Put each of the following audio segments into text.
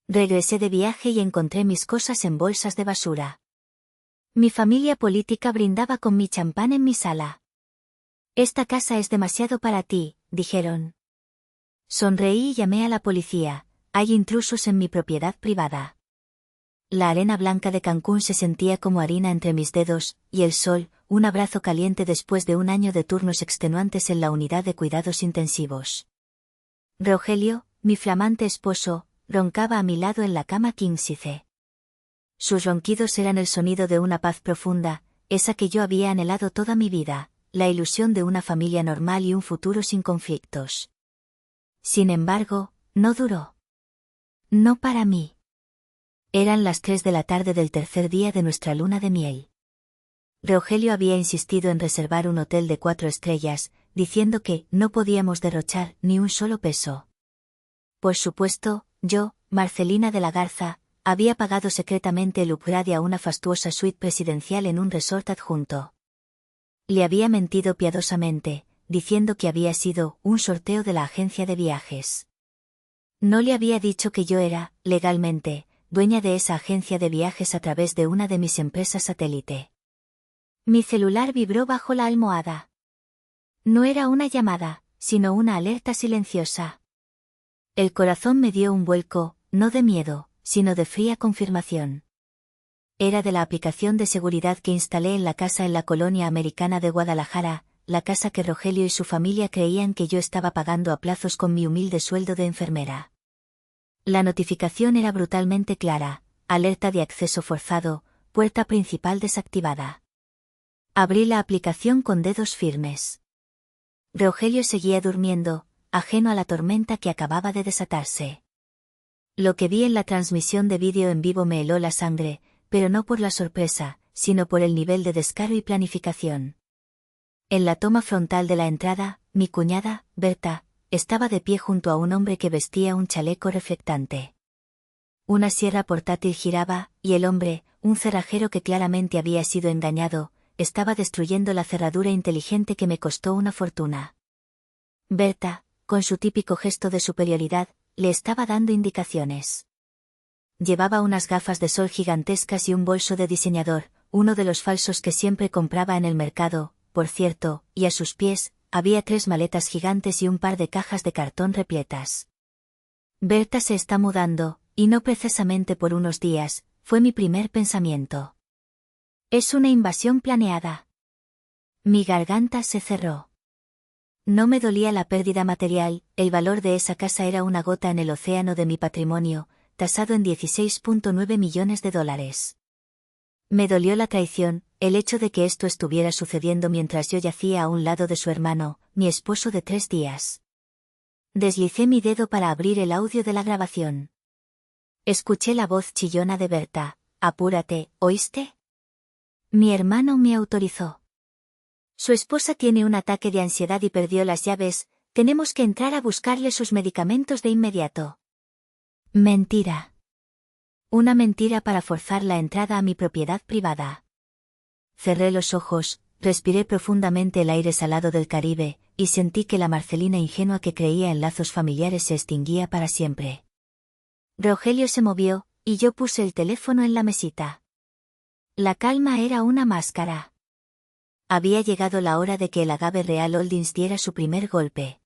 Regresé de viaje y encontré mis cosas en bolsas de basura. Mi familia política brindaba con mi champán en mi sala. Esta casa es demasiado para ti, dijeron. Sonreí y llamé a la policía. Hay intrusos en mi propiedad privada. La arena blanca de Cancún se sentía como harina entre mis dedos, y el sol, un abrazo caliente después de un año de turnos extenuantes en la unidad de cuidados intensivos. Rogelio, mi flamante esposo, roncaba a mi lado en la cama king size. Sus ronquidos eran el sonido de una paz profunda, esa que yo había anhelado toda mi vida, la ilusión de una familia normal y un futuro sin conflictos. Sin embargo, no duró. No para mí. Eran las 3 de la tarde del tercer día de nuestra luna de miel. Rogelio había insistido en reservar un hotel de 4 estrellas, diciendo que no podíamos derrochar ni un solo peso. Por supuesto, yo, Marcelina de la Garza, había pagado secretamente el upgrade a una fastuosa suite presidencial en un resort adjunto. Le había mentido piadosamente, diciendo que había sido un sorteo de la agencia de viajes. No le había dicho que yo era, legalmente, dueña de esa agencia de viajes a través de una de mis empresas satélite. Mi celular vibró bajo la almohada. No era una llamada, sino una alerta silenciosa. El corazón me dio un vuelco, no de miedo, sino de fría confirmación. Era de la aplicación de seguridad que instalé en la casa en la colonia americana de Guadalajara, la casa que Rogelio y su familia creían que yo estaba pagando a plazos con mi humilde sueldo de enfermera. La notificación era brutalmente clara: alerta de acceso forzado, puerta principal desactivada. Abrí la aplicación con dedos firmes. Rogelio seguía durmiendo, ajeno a la tormenta que acababa de desatarse. Lo que vi en la transmisión de vídeo en vivo me heló la sangre, pero no por la sorpresa, sino por el nivel de descaro y planificación. En la toma frontal de la entrada, mi cuñada, Berta, estaba de pie junto a un hombre que vestía un chaleco reflectante. Una sierra portátil giraba, y el hombre, un cerrajero que claramente había sido engañado, estaba destruyendo la cerradura inteligente que me costó una fortuna. Berta, con su típico gesto de superioridad, le estaba dando indicaciones. Llevaba unas gafas de sol gigantescas y un bolso de diseñador, uno de los falsos que siempre compraba en el mercado, por cierto, y a sus pies, había 3 maletas gigantes y un par de cajas de cartón repletas. Berta se está mudando, y no precisamente por unos días, fue mi primer pensamiento. Es una invasión planeada. Mi garganta se cerró. No me dolía la pérdida material, el valor de esa casa era una gota en el océano de mi patrimonio, tasado en $16.9 millones. Me dolió la traición, el hecho de que esto estuviera sucediendo mientras yo yacía a un lado de su hermano, mi esposo de 3 días. Deslicé mi dedo para abrir el audio de la grabación. Escuché la voz chillona de Berta: apúrate, ¿oíste? Mi hermano me autorizó. Su esposa tiene un ataque de ansiedad y perdió las llaves, tenemos que entrar a buscarle sus medicamentos de inmediato. Mentira. Una mentira para forzar la entrada a mi propiedad privada. Cerré los ojos, respiré profundamente el aire salado del Caribe, y sentí que la Marcelina ingenua que creía en lazos familiares se extinguía para siempre. Rogelio se movió, y yo puse el teléfono en la mesita. La calma era una máscara. Había llegado la hora de que el Agave Real Holdings diera su primer golpe.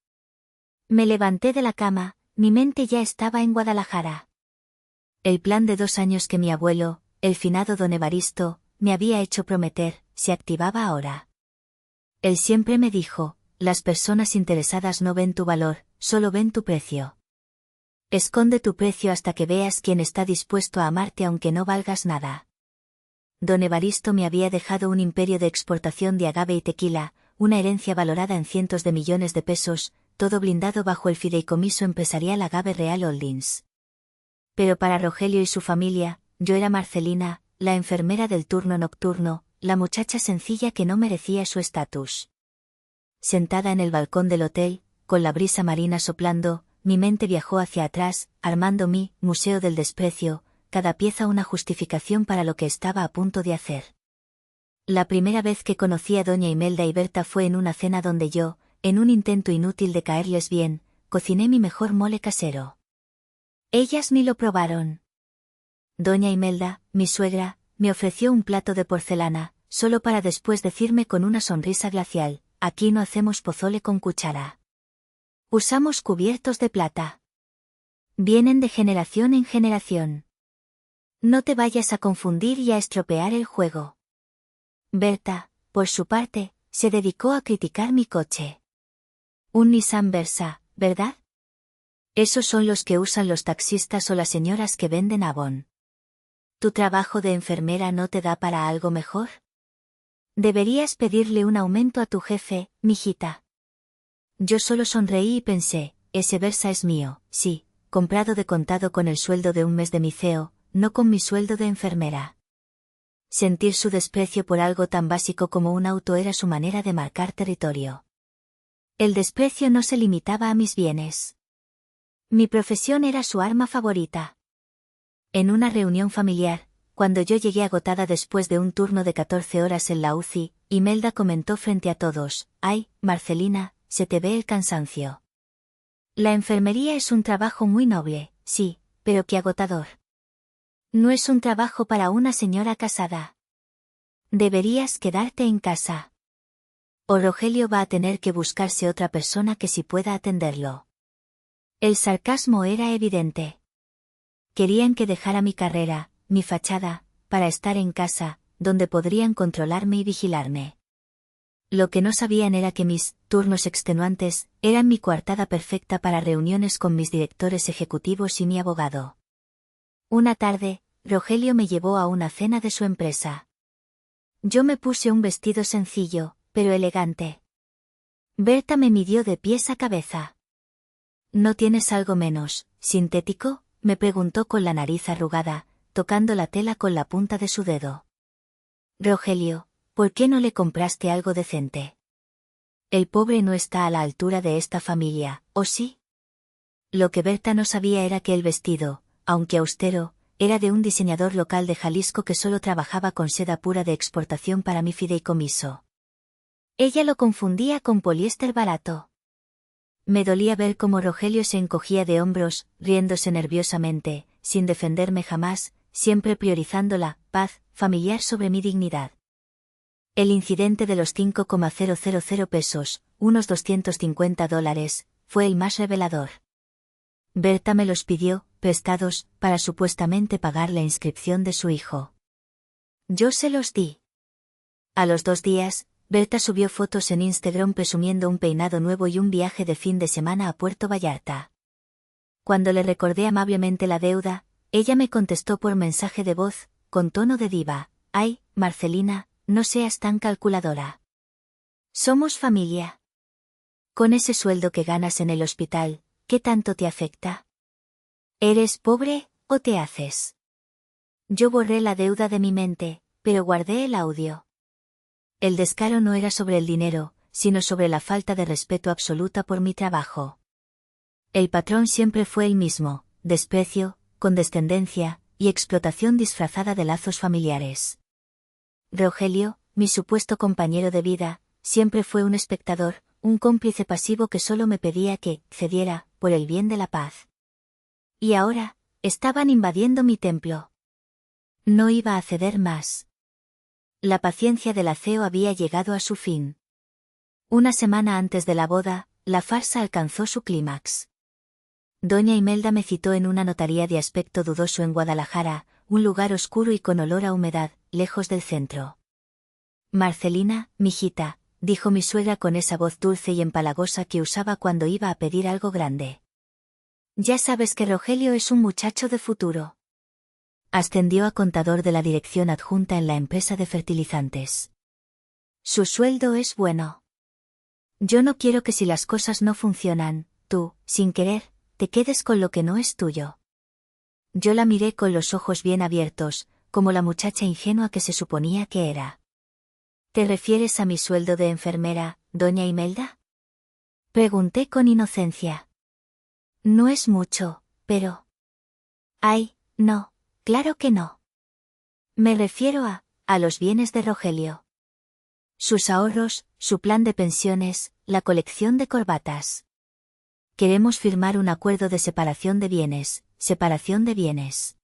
Me levanté de la cama, mi mente ya estaba en Guadalajara. El plan de 2 años que mi abuelo, el finado don Evaristo, me había hecho prometer, se activaba ahora. Él siempre me dijo: las personas interesadas no ven tu valor, solo ven tu precio. Esconde tu precio hasta que veas quién está dispuesto a amarte aunque no valgas nada. Don Evaristo me había dejado un imperio de exportación de agave y tequila, una herencia valorada en cientos de millones de pesos, todo blindado bajo el fideicomiso empresarial Agave Real Holdings. Pero para Rogelio y su familia, yo era Marcelina, la enfermera del turno nocturno, la muchacha sencilla que no merecía su estatus. Sentada en el balcón del hotel, con la brisa marina soplando, mi mente viajó hacia atrás, armando mi museo del desprecio, cada pieza una justificación para lo que estaba a punto de hacer. La primera vez que conocí a doña Imelda y Berta fue en una cena donde yo, en un intento inútil de caerles bien, cociné mi mejor mole casero. Ellas ni lo probaron. Doña Imelda, mi suegra, me ofreció un plato de porcelana, solo para después decirme con una sonrisa glacial: aquí no hacemos pozole con cuchara. Usamos cubiertos de plata. Vienen de generación en generación. No te vayas a confundir y a estropear el juego. Berta, por su parte, se dedicó a criticar mi coche. Un Nissan Versa, ¿verdad? Esos son los que usan los taxistas o las señoras que venden Avon. ¿Tu trabajo de enfermera no te da para algo mejor? Deberías pedirle un aumento a tu jefe, mijita. Yo solo sonreí y pensé, ese Versa es mío, sí, comprado de contado con el sueldo de un mes de mi CEO, no con mi sueldo de enfermera. Sentir su desprecio por algo tan básico como un auto era su manera de marcar territorio. El desprecio no se limitaba a mis bienes. Mi profesión era su arma favorita. En una reunión familiar, cuando yo llegué agotada después de un turno de 14 horas en la UCI, Imelda comentó frente a todos: «Ay, Marcelina, se te ve el cansancio. La enfermería es un trabajo muy noble, sí, pero qué agotador. No es un trabajo para una señora casada. Deberías quedarte en casa. O Rogelio va a tener que buscarse otra persona que sí pueda atenderlo». El sarcasmo era evidente. Querían que dejara mi carrera, mi fachada, para estar en casa, donde podrían controlarme y vigilarme. Lo que no sabían era que mis turnos extenuantes eran mi coartada perfecta para reuniones con mis directores ejecutivos y mi abogado. Una tarde, Rogelio me llevó a una cena de su empresa. Yo me puse un vestido sencillo, pero elegante. Berta me midió de pies a cabeza. ¿No tienes algo menos sintético?, me preguntó con la nariz arrugada, tocando la tela con la punta de su dedo. Rogelio, ¿por qué no le compraste algo decente? El pobre no está a la altura de esta familia, ¿o sí? Lo que Berta no sabía era que el vestido, aunque austero, era de un diseñador local de Jalisco que solo trabajaba con seda pura de exportación para mi fideicomiso. Ella lo confundía con poliéster barato. Me dolía ver cómo Rogelio se encogía de hombros, riéndose nerviosamente, sin defenderme jamás, siempre priorizando la paz familiar sobre mi dignidad. El incidente de los 5,000 pesos, unos $250, fue el más revelador. Berta me los pidió, prestados, para supuestamente pagar la inscripción de su hijo. Yo se los di. A los 2 días, Berta subió fotos en Instagram presumiendo un peinado nuevo y un viaje de fin de semana a Puerto Vallarta. Cuando le recordé amablemente la deuda, ella me contestó por mensaje de voz, con tono de diva: «Ay, Marcelina, no seas tan calculadora. Somos familia. Con ese sueldo que ganas en el hospital, ¿qué tanto te afecta? ¿Eres pobre, o te haces?». Yo borré la deuda de mi mente, pero guardé el audio. El descaro no era sobre el dinero, sino sobre la falta de respeto absoluta por mi trabajo. El patrón siempre fue el mismo: desprecio, condescendencia y explotación disfrazada de lazos familiares. Rogelio, mi supuesto compañero de vida, siempre fue un espectador, un cómplice pasivo que solo me pedía que cediera, por el bien de la paz. Y ahora, estaban invadiendo mi templo. No iba a ceder más. La paciencia del aceo había llegado a su fin. Una semana antes de la boda, la farsa alcanzó su clímax. Doña Imelda me citó en una notaría de aspecto dudoso en Guadalajara, un lugar oscuro y con olor a humedad, lejos del centro. «Marcelina, mijita», dijo mi suegra con esa voz dulce y empalagosa que usaba cuando iba a pedir algo grande. «Ya sabes que Rogelio es un muchacho de futuro». Ascendió a contador de la dirección adjunta en la empresa de fertilizantes. Su sueldo es bueno. Yo no quiero que si las cosas no funcionan, tú, sin querer, te quedes con lo que no es tuyo. Yo la miré con los ojos bien abiertos, como la muchacha ingenua que se suponía que era. ¿Te refieres a mi sueldo de enfermera, doña Imelda?, pregunté con inocencia. No es mucho, pero... Ay, no, claro que no. Me refiero a los bienes de Rogelio. Sus ahorros, su plan de pensiones, la colección de corbatas. Queremos firmar un acuerdo de separación de bienes, separación de bienes.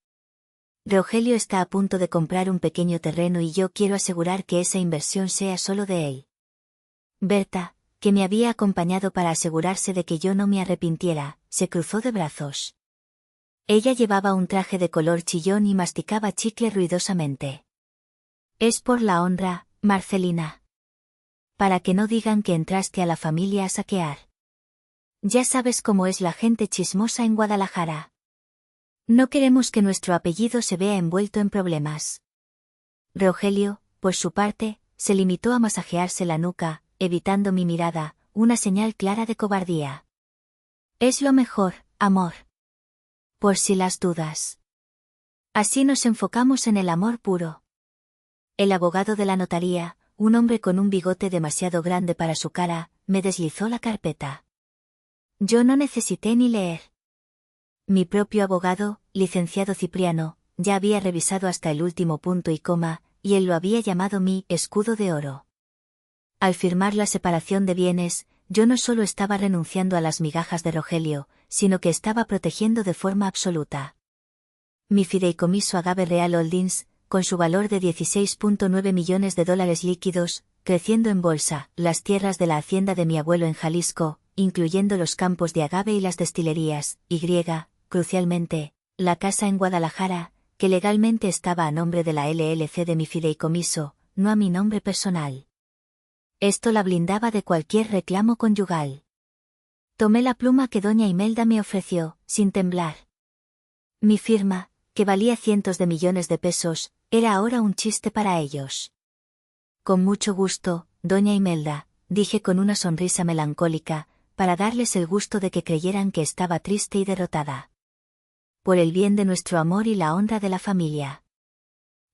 Rogelio está a punto de comprar un pequeño terreno y yo quiero asegurar que esa inversión sea solo de él. Berta, que me había acompañado para asegurarse de que yo no me arrepintiera, se cruzó de brazos. Ella llevaba un traje de color chillón y masticaba chicle ruidosamente. Es por la honra, Marcelina. Para que no digan que entraste a la familia a saquear. Ya sabes cómo es la gente chismosa en Guadalajara. No queremos que nuestro apellido se vea envuelto en problemas. Rogelio, por su parte, se limitó a masajearse la nuca, evitando mi mirada, una señal clara de cobardía. Es lo mejor, amor. Por si las dudas. Así nos enfocamos en el amor puro. El abogado de la notaría, un hombre con un bigote demasiado grande para su cara, me deslizó la carpeta. Yo no necesité ni leer. Mi propio abogado, licenciado Cipriano, ya había revisado hasta el último punto y coma, y él lo había llamado mi escudo de oro. Al firmar la separación de bienes, yo no solo estaba renunciando a las migajas de Rogelio, sino que estaba protegiendo de forma absoluta mi fideicomiso Agave Real Holdings, con su valor de $16.9 millones líquidos, creciendo en bolsa, las tierras de la hacienda de mi abuelo en Jalisco, incluyendo los campos de agave y las destilerías, y, crucialmente, la casa en Guadalajara, que legalmente estaba a nombre de la LLC de mi fideicomiso, no a mi nombre personal. Esto la blindaba de cualquier reclamo conyugal. Tomé la pluma que doña Imelda me ofreció, sin temblar. Mi firma, que valía cientos de millones de pesos, era ahora un chiste para ellos. Con mucho gusto, doña Imelda, dije con una sonrisa melancólica, para darles el gusto de que creyeran que estaba triste y derrotada. Por el bien de nuestro amor y la honra de la familia.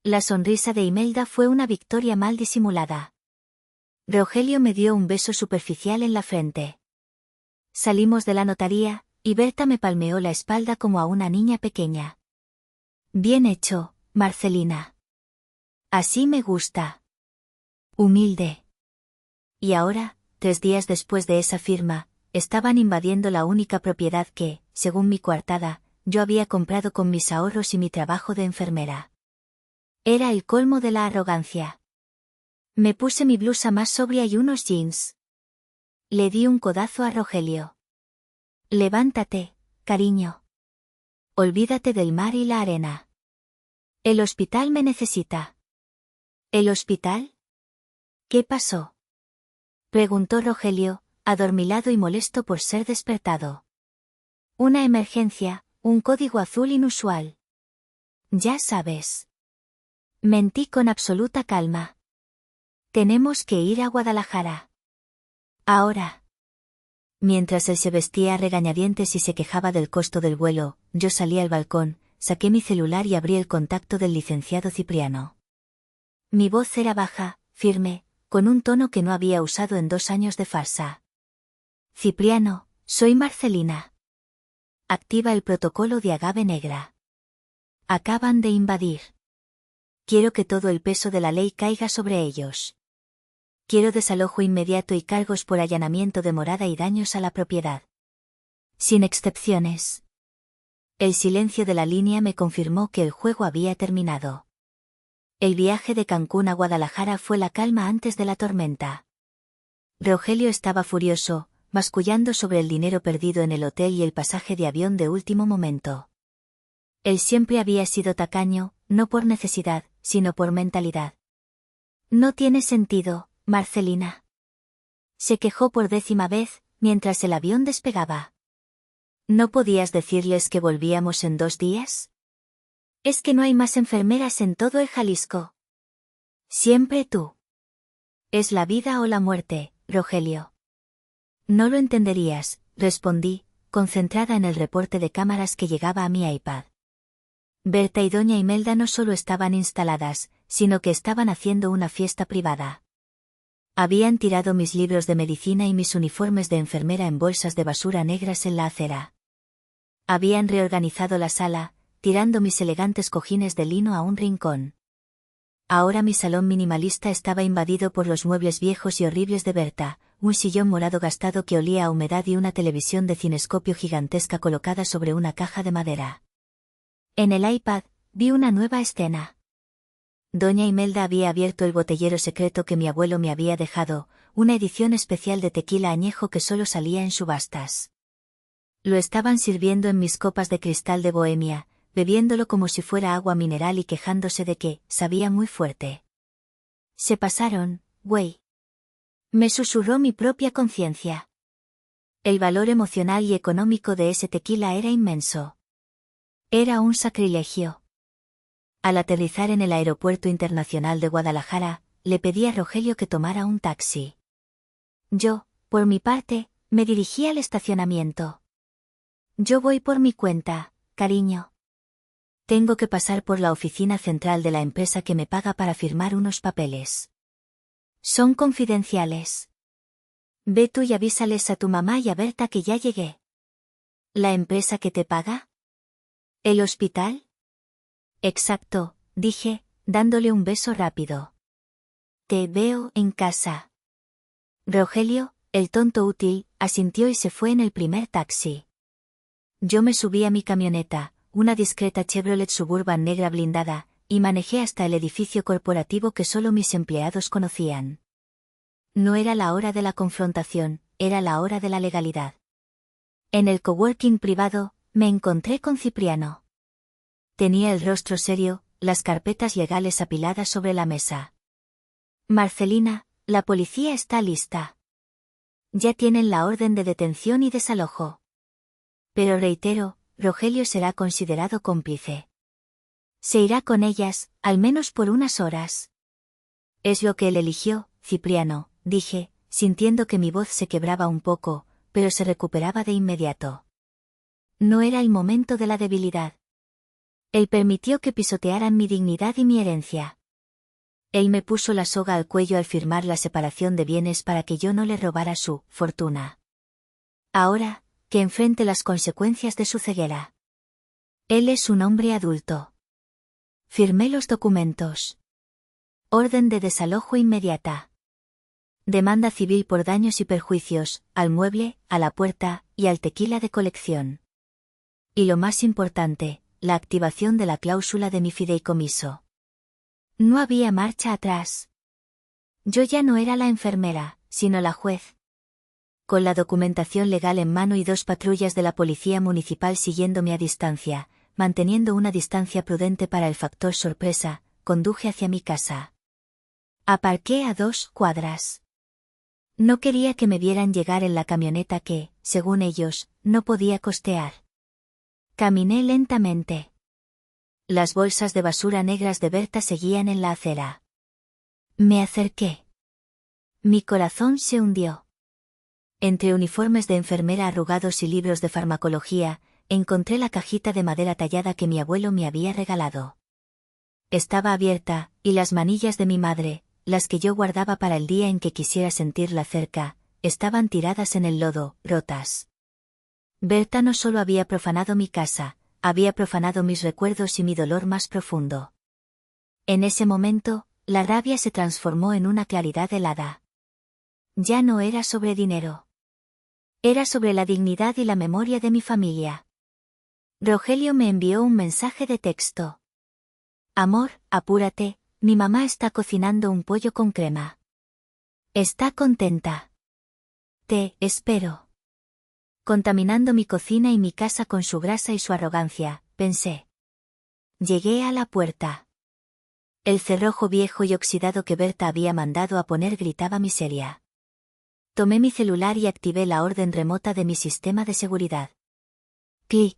La sonrisa de Imelda fue una victoria mal disimulada. Rogelio me dio un beso superficial en la frente. Salimos de la notaría, y Berta me palmeó la espalda como a una niña pequeña. Bien hecho, Marcelina. Así me gusta. Humilde. Y ahora, 3 días después de esa firma, estaban invadiendo la única propiedad que, según mi coartada, yo había comprado con mis ahorros y mi trabajo de enfermera. Era el colmo de la arrogancia. Me puse mi blusa más sobria y unos jeans. Le di un codazo a Rogelio. Levántate, cariño. Olvídate del mar y la arena. El hospital me necesita. ¿El hospital? ¿Qué pasó? Preguntó Rogelio, adormilado y molesto por ser despertado. Una emergencia, un código azul inusual. Ya sabes. Mentí con absoluta calma. Tenemos que ir a Guadalajara. Ahora. Mientras él se vestía a regañadientes y se quejaba del costo del vuelo, yo salí al balcón, saqué mi celular y abrí el contacto del licenciado Cipriano. Mi voz era baja, firme, con un tono que no había usado en 2 años de farsa. Cipriano, soy Marcelina. Activa el protocolo de agave negra. Acaban de invadir. Quiero que todo el peso de la ley caiga sobre ellos. Quiero desalojo inmediato y cargos por allanamiento de morada y daños a la propiedad. Sin excepciones. El silencio de la línea me confirmó que el juego había terminado. El viaje de Cancún a Guadalajara fue la calma antes de la tormenta. Rogelio estaba furioso, mascullando sobre el dinero perdido en el hotel y el pasaje de avión de último momento. Él siempre había sido tacaño, no por necesidad, sino por mentalidad. No tiene sentido, Marcelina. Se quejó por 10ª vez, mientras el avión despegaba. ¿No podías decirles que volvíamos en 2 días? Es que no hay más enfermeras en todo el Jalisco. Siempre tú. Es la vida o la muerte, Rogelio. No lo entenderías, respondí, concentrada en el reporte de cámaras que llegaba a mi iPad. Berta y doña Imelda no solo estaban instaladas, sino que estaban haciendo una fiesta privada. Habían tirado mis libros de medicina y mis uniformes de enfermera en bolsas de basura negras en la acera. Habían reorganizado la sala, tirando mis elegantes cojines de lino a un rincón. Ahora mi salón minimalista estaba invadido por los muebles viejos y horribles de Berta, un sillón morado gastado que olía a humedad y una televisión de cinescopio gigantesca colocada sobre una caja de madera. En el iPad, vi una nueva escena. Doña Imelda había abierto el botellero secreto que mi abuelo me había dejado, una edición especial de tequila añejo que solo salía en subastas. Lo estaban sirviendo en mis copas de cristal de Bohemia, bebiéndolo como si fuera agua mineral y quejándose de que sabía muy fuerte. Se pasaron, güey. Me susurró mi propia conciencia. El valor emocional y económico de ese tequila era inmenso. Era un sacrilegio. Al aterrizar en el Aeropuerto Internacional de Guadalajara, le pedí a Rogelio que tomara un taxi. Yo, por mi parte, me dirigí al estacionamiento. Yo voy por mi cuenta, cariño. Tengo que pasar por la oficina central de la empresa que me paga para firmar unos papeles. Son confidenciales. Ve tú y avísales a tu mamá y a Berta que ya llegué. ¿La empresa que te paga? ¿El hospital? Exacto, dije, dándole un beso rápido. Te veo en casa. Rogelio, el tonto útil, asintió y se fue en el primer taxi. Yo me subí a mi camioneta, una discreta Chevrolet Suburban negra blindada, y manejé hasta el edificio corporativo que solo mis empleados conocían. No era la hora de la confrontación, era la hora de la legalidad. En el coworking privado, me encontré con Cipriano. Tenía el rostro serio, las carpetas legales apiladas sobre la mesa. Marcelina, la policía está lista. Ya tienen la orden de detención y desalojo. Pero reitero, Rogelio será considerado cómplice. Se irá con ellas, al menos por unas horas. Es lo que él eligió, Cipriano, dije, sintiendo que mi voz se quebraba un poco, pero se recuperaba de inmediato. No era el momento de la debilidad. Él permitió que pisotearan mi dignidad y mi herencia. Él me puso la soga al cuello al firmar la separación de bienes para que yo no le robara su fortuna. Ahora, que enfrente las consecuencias de su ceguera. Él es un hombre adulto. Firmé los documentos. Orden de desalojo inmediata. Demanda civil por daños y perjuicios, al mueble, a la puerta, y al tequila de colección. Y lo más importante, la activación de la cláusula de mi fideicomiso. No había marcha atrás. Yo ya no era la enfermera, sino la juez. Con la documentación legal en mano y 2 patrullas de la policía municipal siguiéndome a distancia, manteniendo una distancia prudente para el factor sorpresa, conduje hacia mi casa. Aparqué a 2 cuadras. No quería que me vieran llegar en la camioneta que, según ellos, no podía costear. Caminé lentamente. Las bolsas de basura negras de Berta seguían en la acera. Me acerqué. Mi corazón se hundió. Entre uniformes de enfermera arrugados y libros de farmacología, encontré la cajita de madera tallada que mi abuelo me había regalado. Estaba abierta, y las manillas de mi madre, las que yo guardaba para el día en que quisiera sentirla cerca, estaban tiradas en el lodo, rotas. Berta no solo había profanado mi casa, había profanado mis recuerdos y mi dolor más profundo. En ese momento, la rabia se transformó en una claridad helada. Ya no era sobre dinero. Era sobre la dignidad y la memoria de mi familia. Rogelio me envió un mensaje de texto. Amor, apúrate, mi mamá está cocinando un pollo con crema. Está contenta. Te espero. Contaminando mi cocina y mi casa con su grasa y su arrogancia, pensé. Llegué a la puerta. El cerrojo viejo y oxidado que Berta había mandado a poner gritaba miseria. Tomé mi celular y activé la orden remota de mi sistema de seguridad. Clic.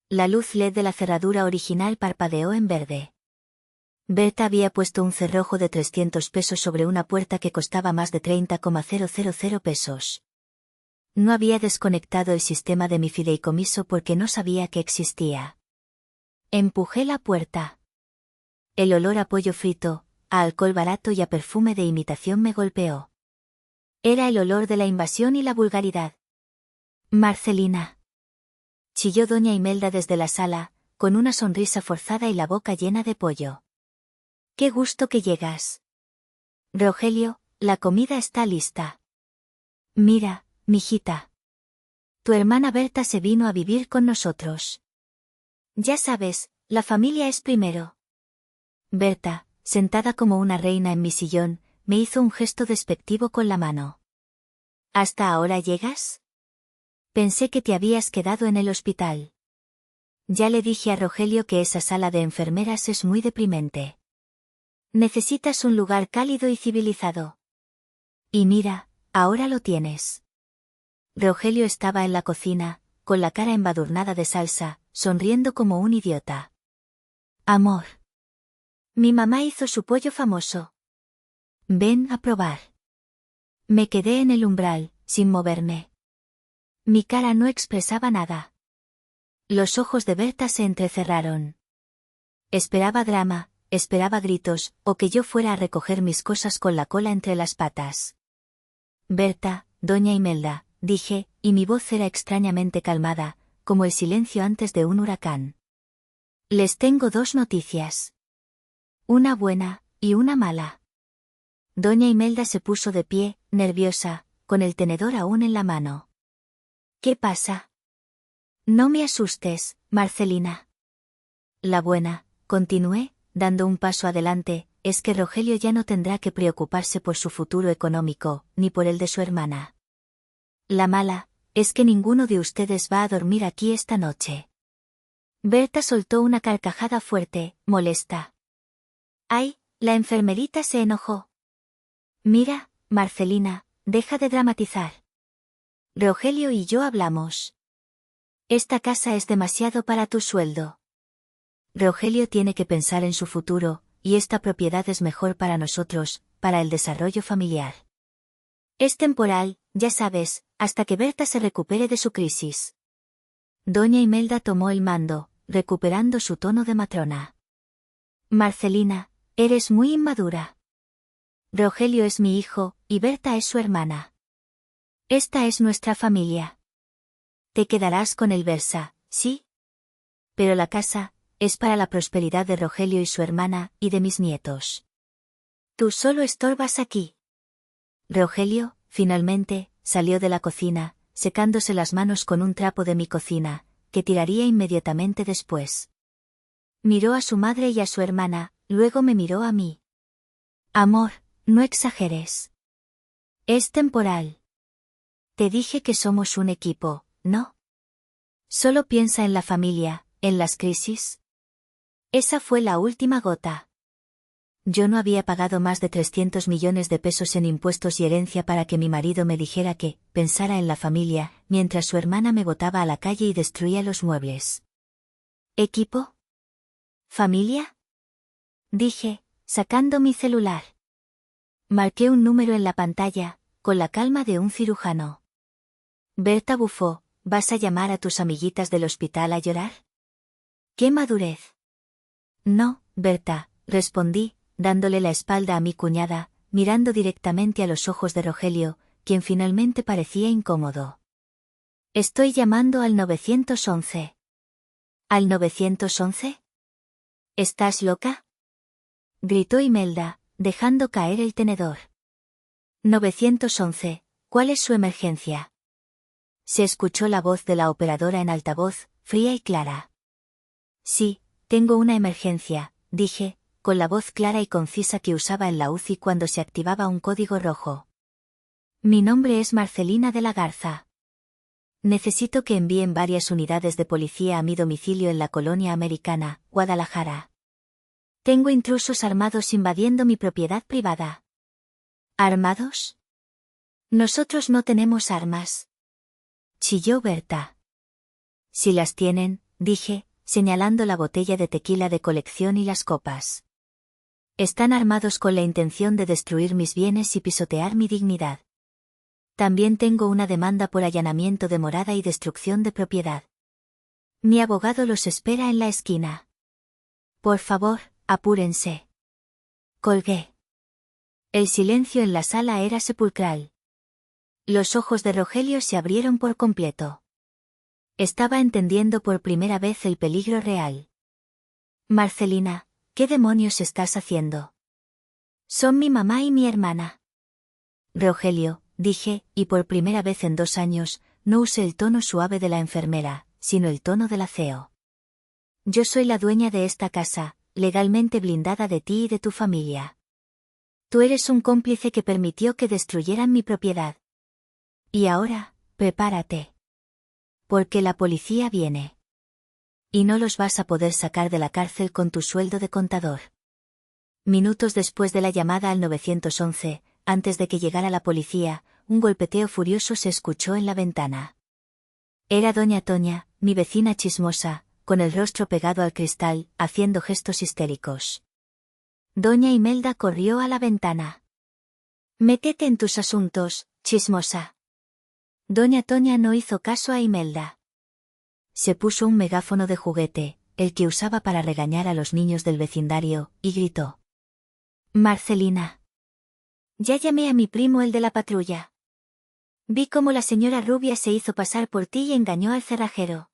La luz LED de la cerradura original parpadeó en verde. Berta había puesto un cerrojo de 300 pesos sobre una puerta que costaba más de 30,000 pesos. No había desconectado el sistema de mi fideicomiso porque no sabía que existía. Empujé la puerta. El olor a pollo frito, a alcohol barato y a perfume de imitación me golpeó. Era el olor de la invasión y la vulgaridad. Marcelina. Chilló doña Imelda desde la sala, con una sonrisa forzada y la boca llena de pollo. ¡Qué gusto que llegas! Rogelio, la comida está lista. Mira, mijita. Tu hermana Berta se vino a vivir con nosotros. Ya sabes, la familia es primero. Berta, sentada como una reina en mi sillón, me hizo un gesto despectivo con la mano. ¿Hasta ahora llegas? Pensé que te habías quedado en el hospital. Ya le dije a Rogelio que esa sala de enfermeras es muy deprimente. Necesitas un lugar cálido y civilizado. Y mira, ahora lo tienes. Rogelio estaba en la cocina, con la cara embadurnada de salsa, sonriendo como un idiota. Amor. Mi mamá hizo su pollo famoso. Ven a probar. Me quedé en el umbral, sin moverme. Mi cara no expresaba nada. Los ojos de Berta se entrecerraron. Esperaba drama, esperaba gritos, o que yo fuera a recoger mis cosas con la cola entre las patas. Berta, doña Imelda, dije, y mi voz era extrañamente calmada, como el silencio antes de un huracán. Les tengo dos noticias. Una buena, y una mala. Doña Imelda se puso de pie, nerviosa, con el tenedor aún en la mano. ¿Qué pasa? No me asustes, Marcelina. La buena, continué, dando un paso adelante, es que Rogelio ya no tendrá que preocuparse por su futuro económico, ni por el de su hermana. La mala, es que ninguno de ustedes va a dormir aquí esta noche. Berta soltó una carcajada fuerte, molesta. ¡Ay! La enfermerita se enojó. Mira, Marcelina, deja de dramatizar. Rogelio y yo hablamos. Esta casa es demasiado para tu sueldo. Rogelio tiene que pensar en su futuro, y esta propiedad es mejor para nosotros, para el desarrollo familiar. Es temporal, ya sabes, hasta que Berta se recupere de su crisis. Doña Imelda tomó el mando, recuperando su tono de matrona. Marcelina, eres muy inmadura. Rogelio es mi hijo, y Berta es su hermana. Esta es nuestra familia. Te quedarás con el Versa, ¿sí? Pero la casa, es para la prosperidad de Rogelio y su hermana, y de mis nietos. Tú solo estorbas aquí. Rogelio, finalmente, salió de la cocina, secándose las manos con un trapo de mi cocina, que tiraría inmediatamente después. Miró a su madre y a su hermana, luego me miró a mí. Amor, no exageres. Es temporal. Te dije que somos un equipo, ¿no? Solo piensa en la familia, en las crisis. Esa fue la última gota. Yo no había pagado más de 300 millones de pesos en impuestos y herencia para que mi marido me dijera que pensara en la familia, mientras su hermana me botaba a la calle y destruía los muebles. ¿Equipo? ¿Familia? Dije, sacando mi celular. Marqué un número en la pantalla, con la calma de un cirujano. Berta bufó, ¿vas a llamar a tus amiguitas del hospital a llorar? ¡Qué madurez! No, Berta, respondí, dándole la espalda a mi cuñada, mirando directamente a los ojos de Rogelio, quien finalmente parecía incómodo. Estoy llamando al 911. ¿Al 911? ¿Estás loca? Gritó Imelda, dejando caer el tenedor. 911, ¿cuál es su emergencia? Se escuchó la voz de la operadora en altavoz, fría y clara. Sí, tengo una emergencia, dije, con la voz clara y concisa que usaba en la UCI cuando se activaba un código rojo. Mi nombre es Marcelina de la Garza. Necesito que envíen varias unidades de policía a mi domicilio en la colonia americana, Guadalajara. Tengo intrusos armados invadiendo mi propiedad privada. ¿Armados? Nosotros no tenemos armas. Chilló Berta. Si las tienen, dije, señalando la botella de tequila de colección y las copas. Están armados con la intención de destruir mis bienes y pisotear mi dignidad. También tengo una demanda por allanamiento de morada y destrucción de propiedad. Mi abogado los espera en la esquina. Por favor, apúrense. Colgué. El silencio en la sala era sepulcral. Los ojos de Rogelio se abrieron por completo. Estaba entendiendo por primera vez el peligro real. Marcelina, ¿qué demonios estás haciendo? Son mi mamá y mi hermana. Rogelio, dije, y por primera vez en 2 años, no usé el tono suave de la enfermera, sino el tono del aceo. Yo soy la dueña de esta casa, legalmente blindada de ti y de tu familia. Tú eres un cómplice que permitió que destruyeran mi propiedad. Y ahora, prepárate. Porque la policía viene. Y no los vas a poder sacar de la cárcel con tu sueldo de contador. Minutos después de la llamada al 911, antes de que llegara la policía, un golpeteo furioso se escuchó en la ventana. Era doña Toña, mi vecina chismosa, con el rostro pegado al cristal, haciendo gestos histéricos. Doña Imelda corrió a la ventana. Métete en tus asuntos, chismosa. Doña Toña no hizo caso a Imelda. Se puso un megáfono de juguete, el que usaba para regañar a los niños del vecindario, y gritó. Marcelina. Ya llamé a mi primo el de la patrulla. Vi cómo la señora Rubia se hizo pasar por ti y engañó al cerrajero.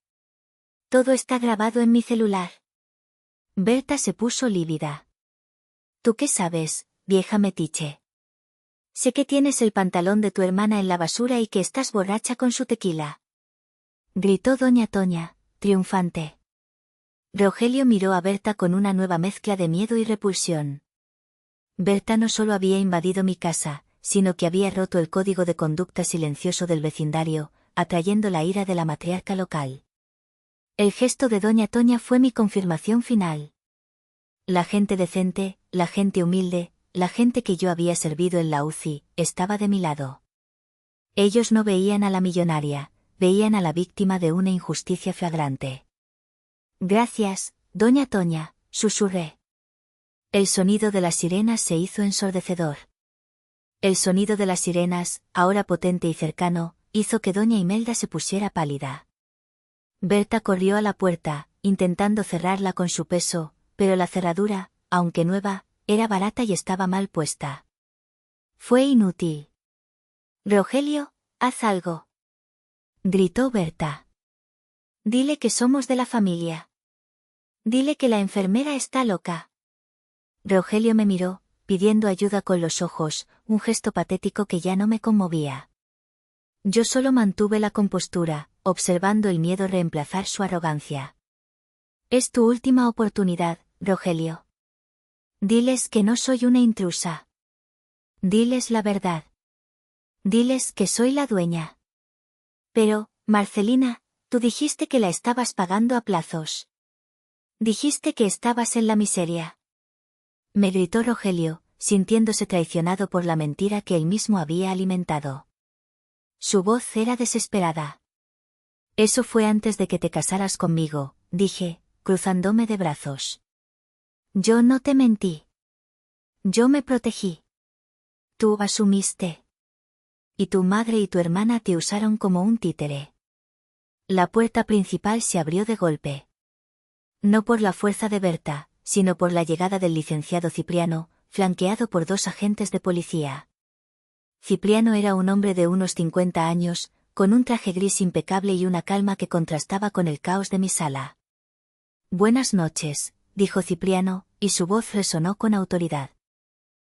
Todo está grabado en mi celular. Berta se puso lívida. ¿Tú qué sabes, vieja metiche? Sé que tienes el pantalón de tu hermana en la basura y que estás borracha con su tequila. Gritó doña Toña, triunfante. Rogelio miró a Berta con una nueva mezcla de miedo y repulsión. Berta no solo había invadido mi casa, sino que había roto el código de conducta silencioso del vecindario, atrayendo la ira de la matriarca local. El gesto de doña Toña fue mi confirmación final. La gente decente, la gente humilde, la gente que yo había servido en la UCI, estaba de mi lado. Ellos no veían a la millonaria, veían a la víctima de una injusticia flagrante. Gracias, doña Toña, susurré. El sonido de las sirenas se hizo ensordecedor. El sonido de las sirenas, ahora potente y cercano, hizo que doña Imelda se pusiera pálida. Berta corrió a la puerta, intentando cerrarla con su peso, pero la cerradura, aunque nueva, era barata y estaba mal puesta. Fue inútil. Rogelio, haz algo. Gritó Berta. Dile que somos de la familia. Dile que la enfermera está loca. Rogelio me miró, pidiendo ayuda con los ojos, un gesto patético que ya no me conmovía. Yo solo mantuve la compostura, observando el miedo reemplazar su arrogancia. Es tu última oportunidad, Rogelio. Diles que no soy una intrusa. Diles la verdad. Diles que soy la dueña. Pero, Marcelina, tú dijiste que la estabas pagando a plazos. Dijiste que estabas en la miseria. Me gritó Rogelio, sintiéndose traicionado por la mentira que él mismo había alimentado. Su voz era desesperada. Eso fue antes de que te casaras conmigo, dije, cruzándome de brazos. Yo no te mentí. Yo me protegí. Tú asumiste. Y tu madre y tu hermana te usaron como un títere. La puerta principal se abrió de golpe. No por la fuerza de Berta, sino por la llegada del licenciado Cipriano, flanqueado por 2 agentes de policía. Cipriano era un hombre de unos 50 años, con un traje gris impecable y una calma que contrastaba con el caos de mi sala. Buenas noches, dijo Cipriano, y su voz resonó con autoridad.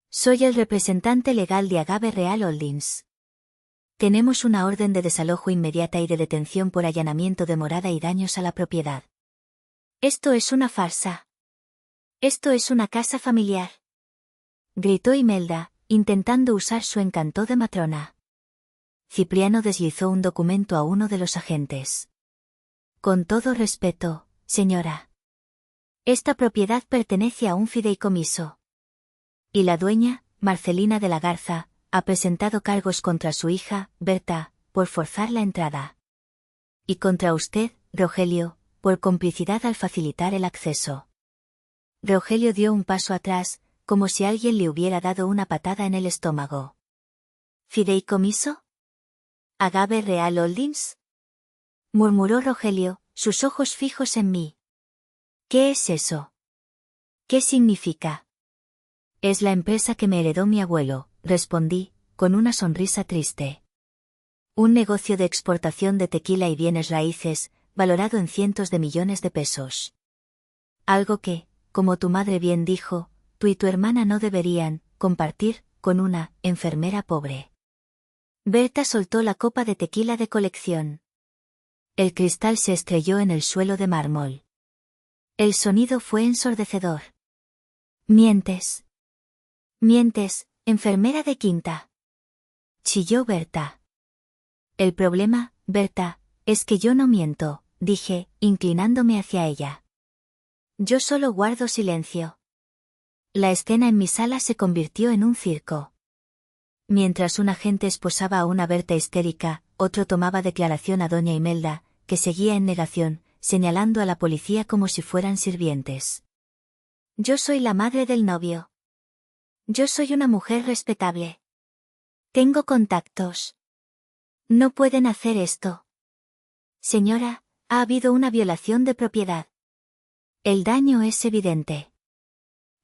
Soy el representante legal de Agave Real Holdings. Tenemos una orden de desalojo inmediata y de detención por allanamiento de morada y daños a la propiedad. Esto es una farsa. Esto es una casa familiar. Gritó Imelda, intentando usar su encanto de matrona. Cipriano deslizó un documento a uno de los agentes. Con todo respeto, señora. Esta propiedad pertenece a un fideicomiso. Y la dueña, Marcelina de la Garza, ha presentado cargos contra su hija, Berta, por forzar la entrada. Y contra usted, Rogelio, por complicidad al facilitar el acceso. Rogelio dio un paso atrás, como si alguien le hubiera dado una patada en el estómago. ¿Fideicomiso? ¿Agave Real Holdings? Murmuró Rogelio, sus ojos fijos en mí. ¿Qué es eso? ¿Qué significa? Es la empresa que me heredó mi abuelo, respondí, con una sonrisa triste. Un negocio de exportación de tequila y bienes raíces, valorado en cientos de millones de pesos. Algo que, como tu madre bien dijo, tú y tu hermana no deberían compartir con una enfermera pobre. Berta soltó la copa de tequila de colección. El cristal se estrelló en el suelo de mármol. El sonido fue ensordecedor. Mientes. Mientes, enfermera de quinta. Chilló Berta. El problema, Berta, es que yo no miento, dije, inclinándome hacia ella. Yo solo guardo silencio. La escena en mi sala se convirtió en un circo. Mientras un agente esposaba a una Berta histérica, otro tomaba declaración a doña Imelda, que seguía en negación, señalando a la policía como si fueran sirvientes. Yo soy la madre del novio. Yo soy una mujer respetable. Tengo contactos. No pueden hacer esto. Señora, ha habido una violación de propiedad. El daño es evidente.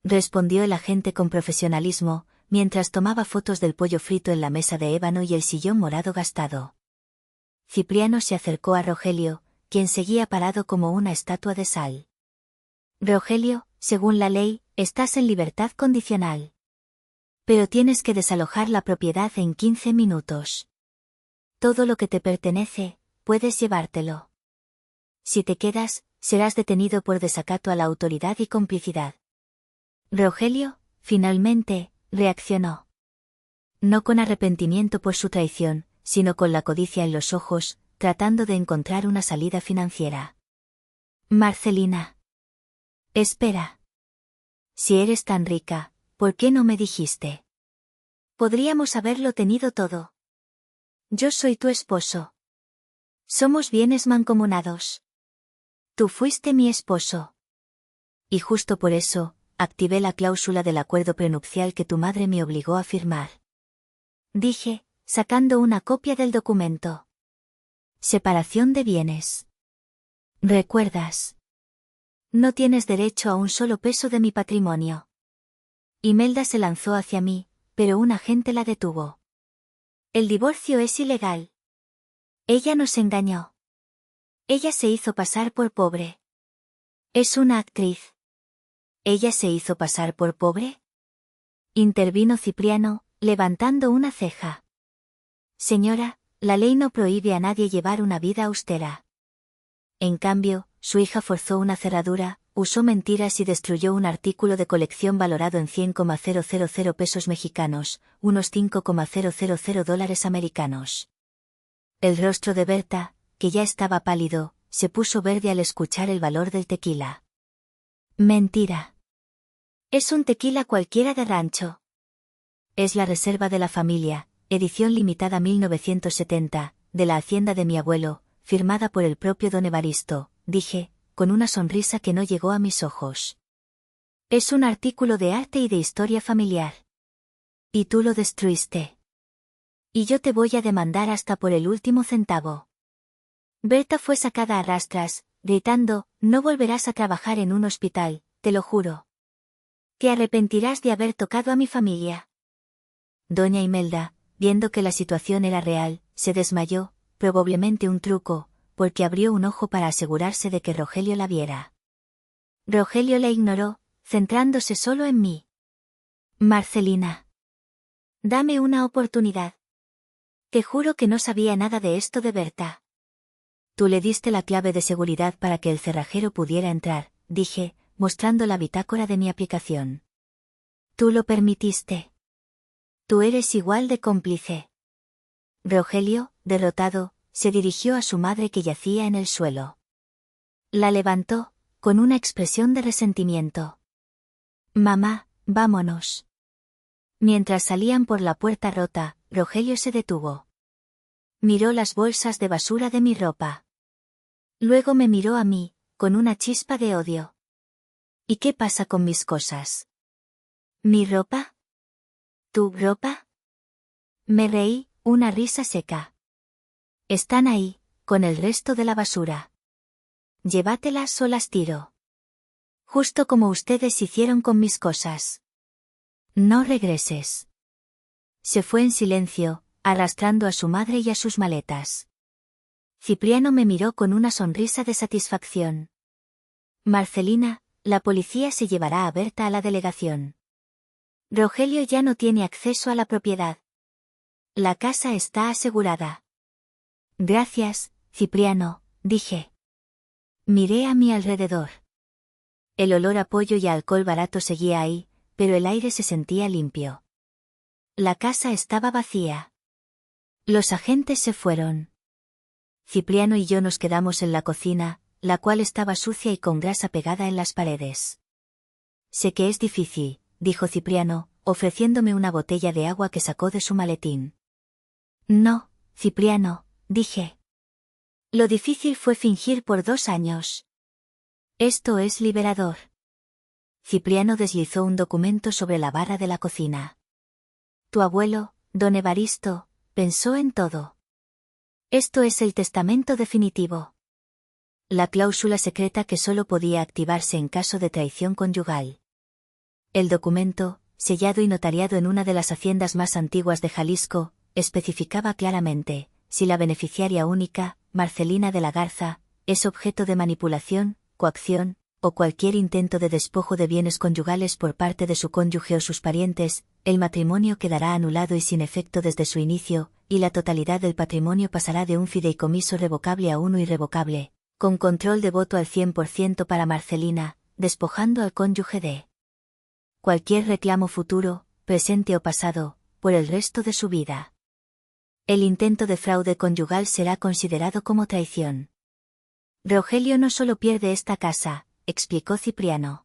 Respondió el agente con profesionalismo, mientras tomaba fotos del pollo frito en la mesa de ébano y el sillón morado gastado. Cipriano se acercó a Rogelio, quien seguía parado como una estatua de sal. Rogelio, según la ley, estás en libertad condicional. Pero tienes que desalojar la propiedad en 15 minutos. Todo lo que te pertenece, puedes llevártelo. Si te quedas, serás detenido por desacato a la autoridad y complicidad. Rogelio, finalmente, reaccionó. No con arrepentimiento por su traición, sino con la codicia en los ojos, tratando de encontrar una salida financiera. Marcelina. Espera. Si eres tan rica, ¿por qué no me dijiste? Podríamos haberlo tenido todo. Yo soy tu esposo. Somos bienes mancomunados. Tú fuiste mi esposo. Y justo por eso, activé la cláusula del acuerdo prenupcial que tu madre me obligó a firmar. Dije, sacando una copia del documento. Separación de bienes. ¿Recuerdas? No tienes derecho a un solo peso de mi patrimonio. Imelda se lanzó hacia mí, pero un agente la detuvo. El divorcio es ilegal. Ella nos engañó. Ella se hizo pasar por pobre. Es una actriz. ¿Ella se hizo pasar por pobre? Intervino Cipriano, levantando una ceja. Señora, la ley no prohíbe a nadie llevar una vida austera. En cambio, su hija forzó una cerradura, usó mentiras y destruyó un artículo de colección valorado en 100,000 pesos mexicanos, unos 5,000 dólares americanos. El rostro de Berta, que ya estaba pálido, se puso verde al escuchar el valor del tequila. Mentira. Es un tequila cualquiera de rancho. Es la reserva de la familia, edición limitada 1970, de la hacienda de mi abuelo, firmada por el propio don Evaristo, dije, con una sonrisa que no llegó a mis ojos. Es un artículo de arte y de historia familiar. Y tú lo destruiste. Y yo te voy a demandar hasta por el último centavo. Berta fue sacada a rastras, gritando, no volverás a trabajar en un hospital, te lo juro. Te arrepentirás de haber tocado a mi familia. Doña Imelda, viendo que la situación era real, se desmayó, probablemente un truco, porque abrió un ojo para asegurarse de que Rogelio la viera. Rogelio la ignoró, centrándose solo en mí. Marcelina. Dame una oportunidad. Te juro que no sabía nada de esto de Berta. Tú le diste la clave de seguridad para que el cerrajero pudiera entrar, dije, mostrando la bitácora de mi aplicación. Tú lo permitiste. Tú eres igual de cómplice. Rogelio, derrotado, se dirigió a su madre que yacía en el suelo. La levantó, con una expresión de resentimiento. Mamá, vámonos. Mientras salían por la puerta rota, Rogelio se detuvo. Miró las bolsas de basura de mi ropa. Luego me miró a mí, con una chispa de odio. ¿Y qué pasa con mis cosas? ¿Mi ropa? ¿Tu ropa? Me reí, una risa seca. Están ahí, con el resto de la basura. Llévatelas o las tiro. Justo como ustedes hicieron con mis cosas. No regreses. Se fue en silencio, arrastrando a su madre y a sus maletas. Cipriano me miró con una sonrisa de satisfacción. Marcelina, la policía se llevará a Berta a la delegación. Rogelio ya no tiene acceso a la propiedad. La casa está asegurada. Gracias, Cipriano, dije. Miré a mi alrededor. El olor a pollo y a alcohol barato seguía ahí, pero el aire se sentía limpio. La casa estaba vacía. Los agentes se fueron. Cipriano y yo nos quedamos en la cocina, la cual estaba sucia y con grasa pegada en las paredes. Sé que es difícil, dijo Cipriano, ofreciéndome una botella de agua que sacó de su maletín. No, Cipriano, dije. Lo difícil fue fingir por 2 años. Esto es liberador. Cipriano deslizó un documento sobre la barra de la cocina. Tu abuelo, don Evaristo, pensó en todo. Esto es el testamento definitivo. La cláusula secreta que solo podía activarse en caso de traición conyugal. El documento, sellado y notariado en una de las haciendas más antiguas de Jalisco, especificaba claramente, si la beneficiaria única, Marcelina de la Garza, es objeto de manipulación, coacción, o cualquier intento de despojo de bienes conyugales por parte de su cónyuge o sus parientes, el matrimonio quedará anulado y sin efecto desde su inicio, y la totalidad del patrimonio pasará de un fideicomiso revocable a uno irrevocable, con control de voto al 100% para Marcelina, despojando al cónyuge de cualquier reclamo futuro, presente o pasado, por el resto de su vida. El intento de fraude conyugal será considerado como traición. Rogelio no solo pierde esta casa, explicó Cipriano.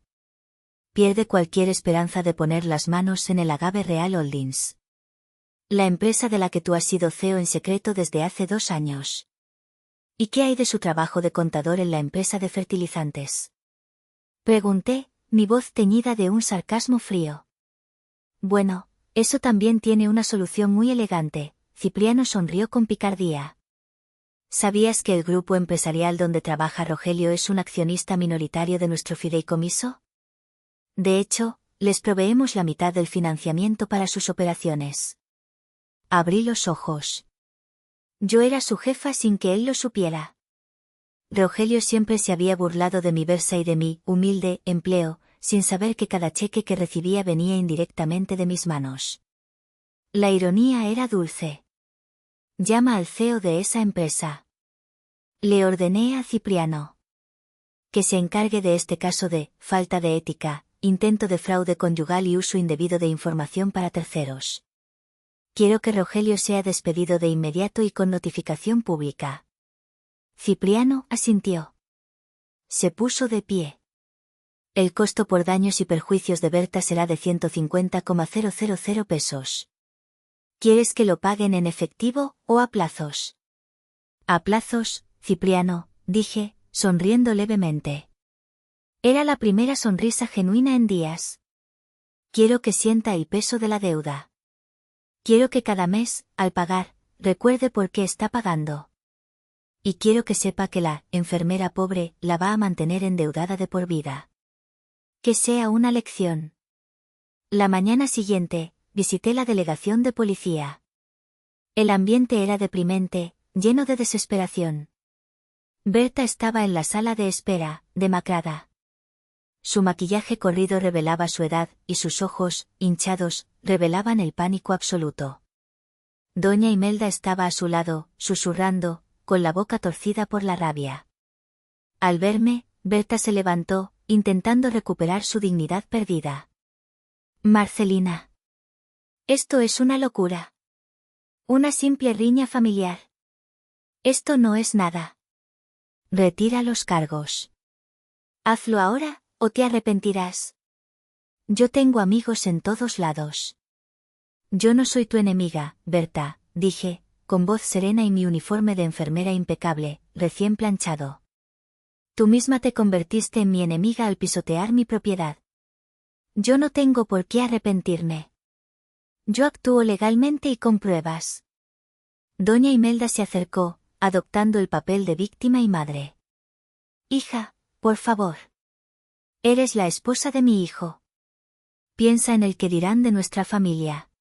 Pierde cualquier esperanza de poner las manos en el Agave Real Holdings. La empresa de la que tú has sido CEO en secreto desde hace 2 años. ¿Y qué hay de su trabajo de contador en la empresa de fertilizantes? Pregunté, mi voz teñida de un sarcasmo frío. Bueno, eso también tiene una solución muy elegante, Cipriano sonrió con picardía. ¿Sabías que el grupo empresarial donde trabaja Rogelio es un accionista minoritario de nuestro fideicomiso? De hecho, les proveemos la mitad del financiamiento para sus operaciones. Abrí los ojos. Yo era su jefa sin que él lo supiera. Rogelio siempre se había burlado de mi versa y de mi humilde empleo, sin saber que cada cheque que recibía venía indirectamente de mis manos. La ironía era dulce. Llama al CEO de esa empresa. Le ordené a Cipriano. Que se encargue de este caso de falta de ética, intento de fraude conyugal y uso indebido de información para terceros. Quiero que Rogelio sea despedido de inmediato y con notificación pública. Cipriano asintió. Se puso de pie. El costo por daños y perjuicios de Berta será de 150,000 pesos. ¿Quieres que lo paguen en efectivo o a plazos? A plazos, Cipriano, dije, sonriendo levemente. Era la primera sonrisa genuina en días. Quiero que sienta el peso de la deuda. Quiero que cada mes, al pagar, recuerde por qué está pagando. Y quiero que sepa que la enfermera pobre la va a mantener endeudada de por vida. Que sea una lección. La mañana siguiente, visité la delegación de policía. El ambiente era deprimente, lleno de desesperación. Berta estaba en la sala de espera, demacrada. Su maquillaje corrido revelaba su edad, y sus ojos, hinchados, revelaban el pánico absoluto. Doña Imelda estaba a su lado, susurrando, con la boca torcida por la rabia. Al verme, Berta se levantó, intentando recuperar su dignidad perdida. Marcelina. Esto es una locura. Una simple riña familiar. Esto no es nada. Retira los cargos. Hazlo ahora, o te arrepentirás. Yo tengo amigos en todos lados. Yo no soy tu enemiga, Berta, dije, con voz serena y mi uniforme de enfermera impecable, recién planchado. Tú misma te convertiste en mi enemiga al pisotear mi propiedad. Yo no tengo por qué arrepentirme. Yo actúo legalmente y con pruebas. Doña Imelda se acercó, adoptando el papel de víctima y madre. Hija, por favor. Eres la esposa de mi hijo. Piensa en el que dirán de nuestra familia.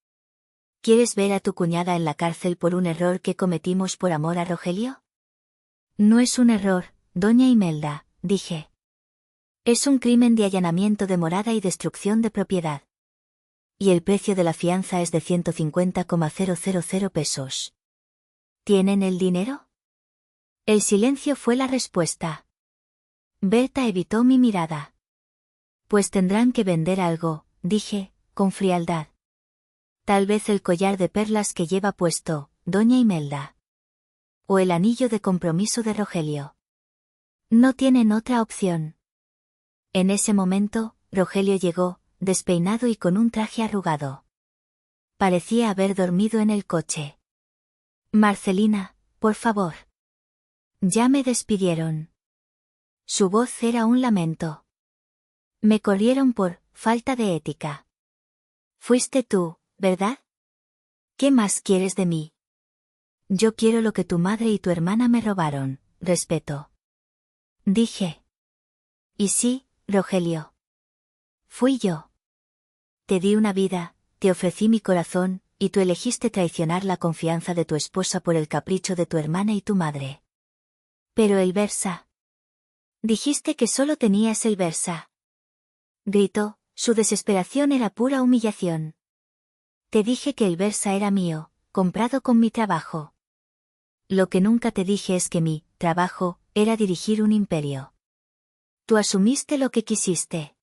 ¿Quieres ver a tu cuñada en la cárcel por un error que cometimos por amor a Rogelio? No es un error, doña Imelda, dije. Es un crimen de allanamiento de morada y destrucción de propiedad. Y el precio de la fianza es de 150,000 pesos. ¿Tienen el dinero? El silencio fue la respuesta. Berta evitó mi mirada. Pues tendrán que vender algo, dije, con frialdad. Tal vez el collar de perlas que lleva puesto, doña Imelda. O el anillo de compromiso de Rogelio. No tienen otra opción. En ese momento, Rogelio llegó, despeinado y con un traje arrugado. Parecía haber dormido en el coche. Marcelina, por favor. Ya me despidieron. Su voz era un lamento. Me corrieron por falta de ética. Fuiste tú, ¿verdad? ¿Qué más quieres de mí? Yo quiero lo que tu madre y tu hermana me robaron, respeto. Dije. Y sí, Rogelio. Fui yo. Te di una vida, te ofrecí mi corazón, y tú elegiste traicionar la confianza de tu esposa por el capricho de tu hermana y tu madre. Pero el Versa. Dijiste que solo tenías el Versa. Gritó, su desesperación era pura humillación. Te dije que el Versa era mío, comprado con mi trabajo. Lo que nunca te dije es que mi trabajo era dirigir un imperio. Tú asumiste lo que quisiste.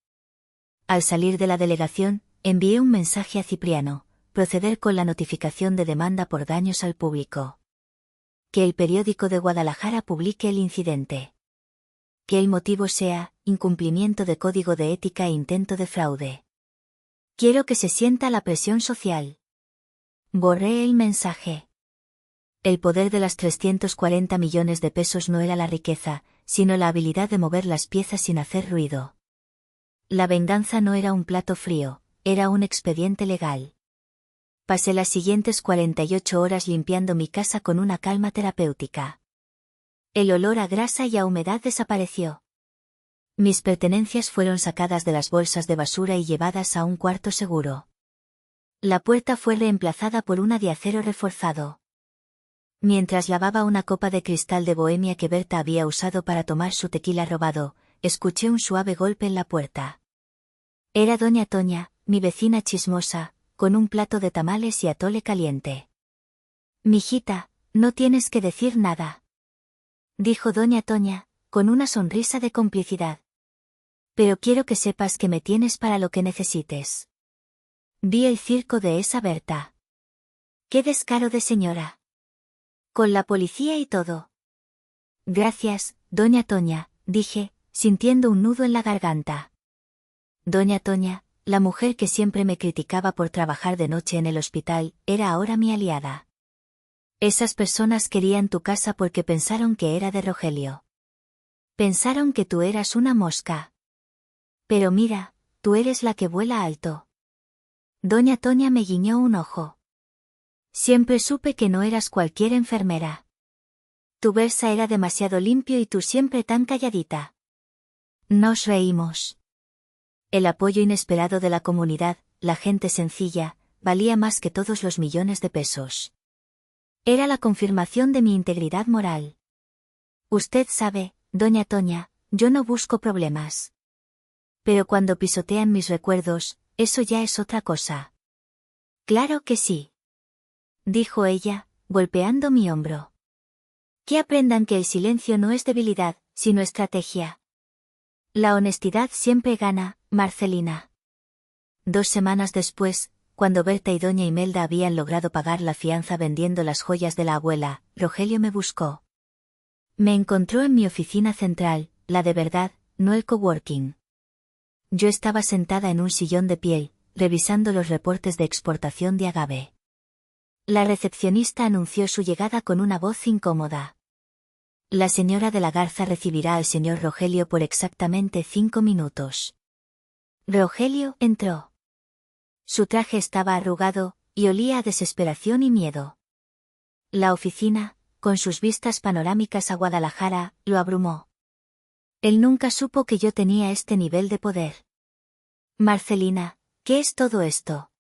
Al salir de la delegación, envié un mensaje a Cipriano, proceder con la notificación de demanda por daños al público. Que el periódico de Guadalajara publique el incidente. Que el motivo sea, incumplimiento de código de ética e intento de fraude. Quiero que se sienta la presión social. Borré el mensaje. El poder de las 340 millones de pesos no era la riqueza, sino la habilidad de mover las piezas sin hacer ruido. La venganza no era un plato frío, era un expediente legal. Pasé las siguientes 48 horas limpiando mi casa con una calma terapéutica. El olor a grasa y a humedad desapareció. Mis pertenencias fueron sacadas de las bolsas de basura y llevadas a un cuarto seguro. La puerta fue reemplazada por una de acero reforzado. Mientras lavaba una copa de cristal de Bohemia que Berta había usado para tomar su tequila robado, escuché un suave golpe en la puerta. Era doña Toña, mi vecina chismosa, con un plato de tamales y atole caliente. Mijita, no tienes que decir nada. Dijo doña Toña, con una sonrisa de complicidad. Pero quiero que sepas que me tienes para lo que necesites. Vi el circo de esa Berta. ¡Qué descaro de señora! Con la policía y todo. Gracias, doña Toña, dije, sintiendo un nudo en la garganta. Doña Toña, la mujer que siempre me criticaba por trabajar de noche en el hospital, era ahora mi aliada. Esas personas querían tu casa porque pensaron que era de Rogelio. Pensaron que tú eras una mosca. Pero mira, tú eres la que vuela alto. Doña Toña me guiñó un ojo. Siempre supe que no eras cualquier enfermera. Tu Versa era demasiado limpio y tú siempre tan calladita. Nos reímos. El apoyo inesperado de la comunidad, la gente sencilla, valía más que todos los millones de pesos. Era la confirmación de mi integridad moral. Usted sabe, doña Toña, yo no busco problemas. Pero cuando pisotean mis recuerdos, eso ya es otra cosa. Claro que sí. Dijo ella, golpeando mi hombro. Que aprendan que el silencio no es debilidad, sino estrategia. La honestidad siempre gana, Marcelina. 2 semanas después, cuando Berta y doña Imelda habían logrado pagar la fianza vendiendo las joyas de la abuela, Rogelio me buscó. Me encontró en mi oficina central, la de verdad, no el coworking. Yo estaba sentada en un sillón de piel, revisando los reportes de exportación de agave. La recepcionista anunció su llegada con una voz incómoda. La señora de la Garza recibirá al señor Rogelio por exactamente 5 minutos. Rogelio entró. Su traje estaba arrugado, y olía a desesperación y miedo. La oficina, con sus vistas panorámicas a Guadalajara, lo abrumó. Él nunca supo que yo tenía este nivel de poder. Marcelina, ¿qué es todo esto?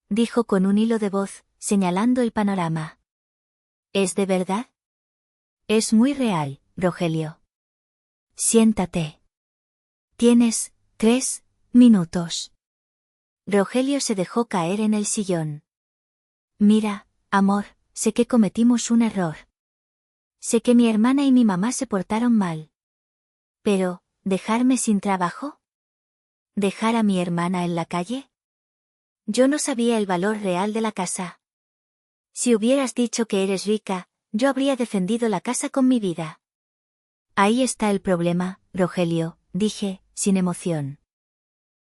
Dijo con un hilo de voz, señalando el panorama. ¿Es de verdad? Es muy real, Rogelio. Siéntate. Tienes 3 minutos. Rogelio se dejó caer en el sillón. Mira, amor, sé que cometimos un error. Sé que mi hermana y mi mamá se portaron mal. Pero, ¿dejarme sin trabajo? ¿Dejar a mi hermana en la calle? Yo no sabía el valor real de la casa. Si hubieras dicho que eres rica, yo habría defendido la casa con mi vida. Ahí está el problema, Rogelio, dije, sin emoción.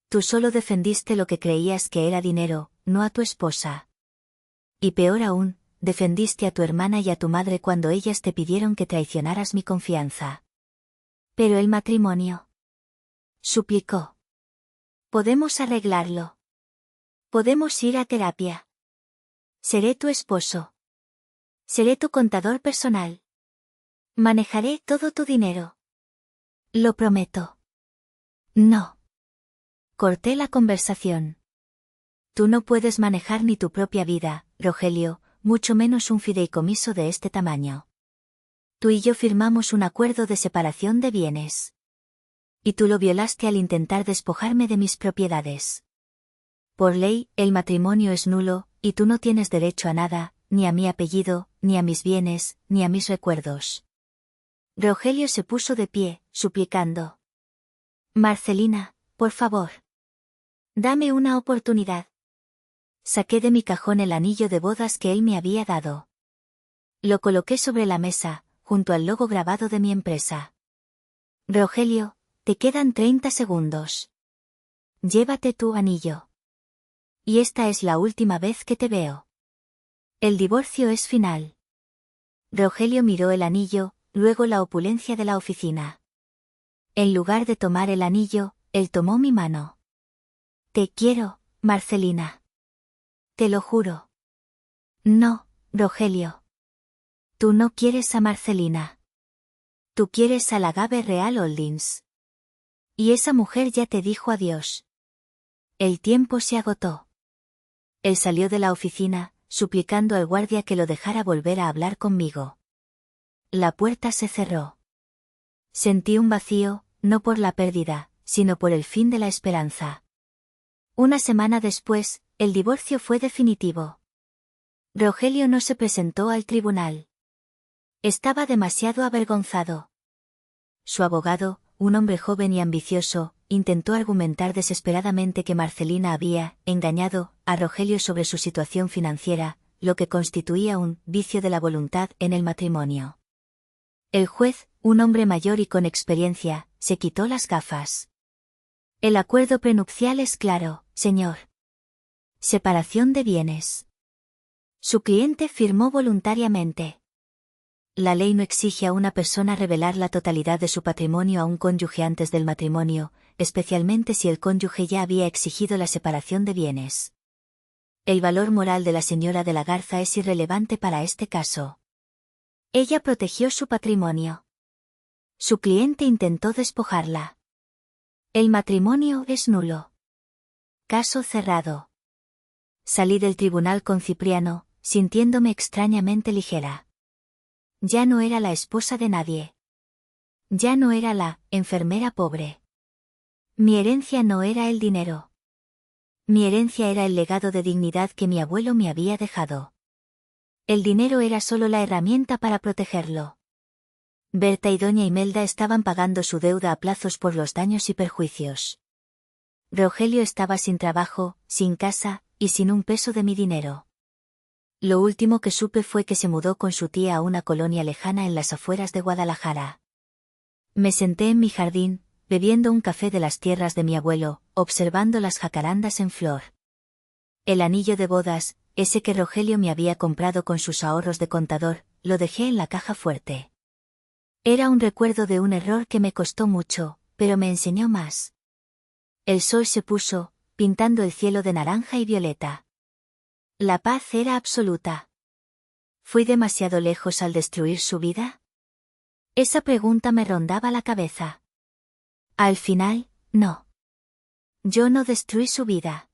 Tú solo defendiste lo que creías que era dinero, no a tu esposa. Y peor aún, defendiste a tu hermana y a tu madre cuando ellas te pidieron que traicionaras mi confianza. Pero el matrimonio. Suplicó. Podemos arreglarlo. Podemos ir a terapia. Seré tu esposo. Seré tu contador personal. Manejaré todo tu dinero. Lo prometo. No. Corté la conversación. Tú no puedes manejar ni tu propia vida, Rogelio, mucho menos un fideicomiso de este tamaño. Tú y yo firmamos un acuerdo de separación de bienes. Y tú lo violaste al intentar despojarme de mis propiedades. Por ley, el matrimonio es nulo, y tú no tienes derecho a nada, ni a mi apellido, ni a mis bienes, ni a mis recuerdos. Rogelio se puso de pie, suplicando. Marcelina, por favor. Dame una oportunidad. Saqué de mi cajón el anillo de bodas que él me había dado. Lo coloqué sobre la mesa, junto al logo grabado de mi empresa. Rogelio, te quedan 30 segundos. Llévate tu anillo. Y esta es la última vez que te veo. El divorcio es final. Rogelio miró el anillo, luego la opulencia de la oficina. En lugar de tomar el anillo, él tomó mi mano. Te quiero, Marcelina. Te lo juro. No, Rogelio. Tú no quieres a Marcelina. Tú quieres a la Agave Real Holdings. Y esa mujer ya te dijo adiós. El tiempo se agotó. Él salió de la oficina, suplicando al guardia que lo dejara volver a hablar conmigo. La puerta se cerró. Sentí un vacío, no por la pérdida, sino por el fin de la esperanza. Una semana después, el divorcio fue definitivo. Rogelio no se presentó al tribunal. Estaba demasiado avergonzado. Su abogado, un hombre joven y ambicioso, intentó argumentar desesperadamente que Marcelina había engañado a Rogelio sobre su situación financiera, lo que constituía un vicio de la voluntad en el matrimonio. El juez, un hombre mayor y con experiencia, se quitó las gafas. El acuerdo prenupcial es claro, señor. Separación de bienes. Su cliente firmó voluntariamente. La ley no exige a una persona revelar la totalidad de su patrimonio a un cónyuge antes del matrimonio, especialmente si el cónyuge ya había exigido la separación de bienes. El valor moral de la señora de la Garza es irrelevante para este caso. Ella protegió su patrimonio. Su cliente intentó despojarla. El matrimonio es nulo. Caso cerrado. Salí del tribunal con Cipriano, sintiéndome extrañamente ligera. Ya no era la esposa de nadie. Ya no era la enfermera pobre. Mi herencia no era el dinero. Mi herencia era el legado de dignidad que mi abuelo me había dejado. El dinero era solo la herramienta para protegerlo. Berta y doña Imelda estaban pagando su deuda a plazos por los daños y perjuicios. Rogelio estaba sin trabajo, sin casa, y sin un peso de mi dinero. Lo último que supe fue que se mudó con su tía a una colonia lejana en las afueras de Guadalajara. Me senté en mi jardín, bebiendo un café de las tierras de mi abuelo, observando las jacarandas en flor. El anillo de bodas, ese que Rogelio me había comprado con sus ahorros de contador, lo dejé en la caja fuerte. Era un recuerdo de un error que me costó mucho, pero me enseñó más. El sol se puso, pintando el cielo de naranja y violeta. La paz era absoluta. ¿Fui demasiado lejos al destruir su vida? Esa pregunta me rondaba la cabeza. Al final, no. Yo no destruí su vida.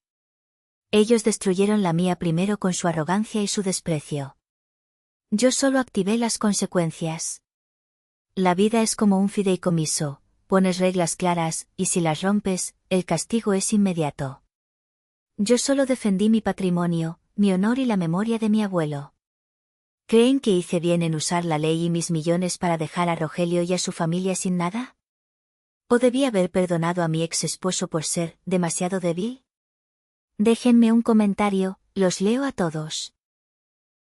Ellos destruyeron la mía primero con su arrogancia y su desprecio. Yo solo activé las consecuencias. La vida es como un fideicomiso, pones reglas claras, y si las rompes, el castigo es inmediato. Yo solo defendí mi patrimonio, mi honor y la memoria de mi abuelo. ¿Creen que hice bien en usar la ley y mis millones para dejar a Rogelio y a su familia sin nada? ¿O debí haber perdonado a mi ex esposo por ser demasiado débil? Déjenme un comentario, los leo a todos.